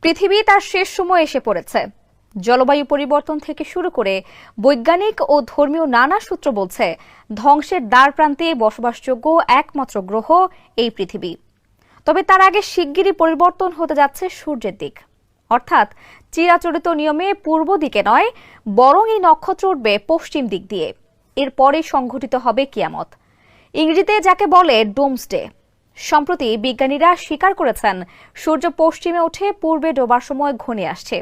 পৃথিবী তার শেষ সময় এসে পড়েছে। জলবায়ু পরিবর্তন থেকে শুরু করে বৈজ্ঞানিক ও ধর্মীয় নানা সূত্র বলছে ধ্বংসের দ্বারপ্রান্তে বসবাসযোগ্য একমাত্র গ্রহ এই পৃথিবী। তবে তার আগে শিগগিরই পরিবর্তন হতে যাচ্ছে সূর্যের দিক, অর্থাৎ চিরাচরিত নিয়মে পূর্ব দিকে নয়, বরং এই নক্ষত্র উঠবে পশ্চিম দিক দিয়ে। এরপরে সংঘটিত হবে কিয়ামত, ইংরেজিতে যাকে বলে ডোমসডে। সম্প্রতি বিজ্ঞানীরা স্বীকার করেছেন সূর্য পশ্চিমে উঠে পূর্বে ডোবার সময় ঘনিয়ে আসছে।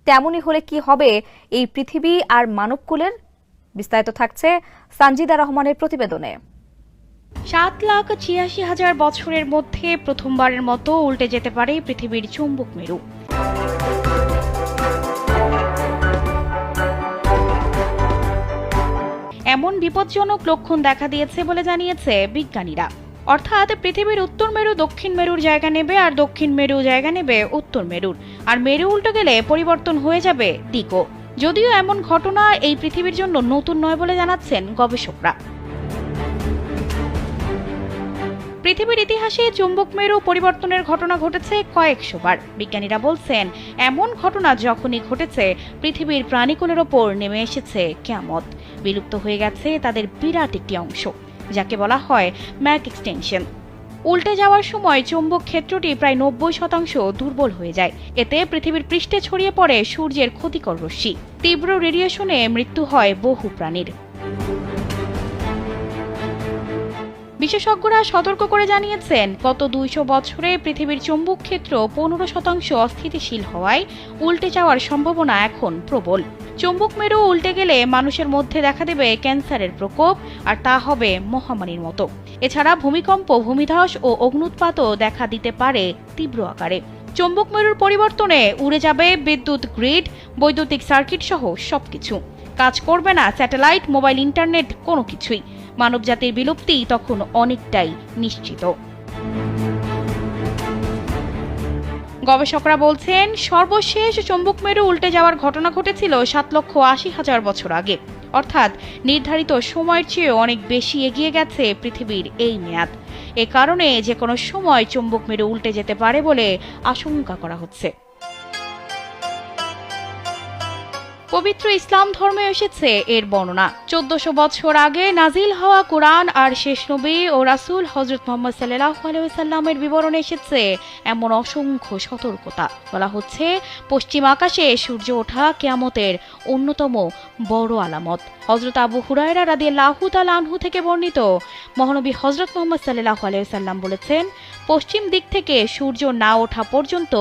তেমনই হলে কি হবে এই পৃথিবী আর মানবকুলের? বিস্তারিত থাকছে সানজিদা রহমানের প্রতিবেদনে। 7,86,000 বছরের মধ্যে প্রথমবারের মতো উল্টে যেতে পারে পৃথিবীর চুম্বক মেরু। এমন বিপজ্জনক লক্ষণ দেখা দিয়েছে বলে জানিয়েছে বিজ্ঞানীরা। অর্থাৎ পৃথিবীর উত্তর মেরু দক্ষিণ মেরুর জায়গা নেবে, আর দক্ষিণ মেরু জায়গা নেবে উত্তর মেরুর, আর মেরু উল্টো গেলে পরিবর্তন হয়ে যাবে দিকও। যদিও এমন ঘটনা এই পৃথিবীর জন্য নতুন নয় বলে জানাচ্ছেন গবেষকরা। পৃথিবীর ইতিহাসে চুম্বক মেরু পরিবর্তনের ঘটনা ঘটেছে কয়েকশো বার। বিজ্ঞানীরা বলছেন এমন ঘটনা যখনই ঘটেছে পৃথিবীর প্রাণীকুলের ওপর নেমে এসেছে কিয়ামত। বিলুপ্ত হয়ে গেছে তাদের বিরাট একটি অংশ, যাকে বলা হয় ম্যাক এক্সটেনশন। উল্টে যাওয়ার সময় চুম্বক ক্ষেত্রটি প্রায় 90% দুর্বল হয়ে যায়। এতে পৃথিবীর পৃষ্ঠে ছড়িয়ে পড়ে সূর্যের ক্ষতিকর রশ্মি। তীব্র রেডিয়েশনে মৃত্যু হয় বহু প্রাণীর। বিশেষজ্ঞরা সতর্ক করে জানিয়েছেন গত 200 বছরে পৃথিবীর চুম্বক ক্ষেত্র 15% অস্থিতিশীল হওয়ায় উল্টে যাওয়ার সম্ভাবনা এখন প্রবল। চুম্বক মেরু উল্টে গেলে মানুষের মধ্যে দেখা দেবে ক্যান্সারের প্রকোপ, আর তা হবে মহামারীর মতো। এছাড়া ভূমিকম্প, ভূমিধস ও অগ্ন্যুৎপাতও দেখা দিতে পারে তীব্র আকারে। চুম্বক মেরুর পরিবর্তনে উড়ে যাবে বিদ্যুৎ গ্রিড, বৈদ্যুতিক সার্কিট সহ সবকিছু। কাজ করবে না স্যাটেলাইট, মোবাইল, ইন্টারনেট, কোনো কিছুই। মানবজাতির বিলুপ্তি তখন অনেকটাই নিশ্চিত। গবেষকরা বলছেন সর্বশেষ চুম্বক মেরু উল্টে যাওয়ার ঘটনা ঘটেছিল 7,80,000 বছর আগে। অর্থাৎ নির্ধারিত সময়ের চেয়ে অনেক বেশি এগিয়ে গেছে পৃথিবীর এই মেয়াদ। এ কারণে যে কোনো সময় চুম্বক মেরু উল্টে যেতে পারে বলে আশঙ্কা করা হচ্ছে। পবিত্র ইসলাম ধর্মে এসেছে এর বর্ণনা। 1400 বছর আগে নাজিল হওয়া কুরআন আর শেষ নবী ও রাসূল হযরত মুহাম্মদ সাল্লাল্লাহু আলাইহি ওয়াসাল্লামের বিবরণে এসেছে এমন অসংখ্য সতর্কতা। বলা হচ্ছে পশ্চিম আকাশে সূর্য ওঠা কিয়ামতের অন্যতম বড় আলামত। হযরত আবু হুরায়রা রাদিয়াল্লাহু তাআলা আনহু থেকে বর্ণিত, মহানবী হযরত মুহাম্মদ সাল্লাল্লাহু আলাইহি ওয়াসাল্লাম বলেছেন, পশ্চিম দিক থেকে সূর্য না ওঠা পর্যন্ত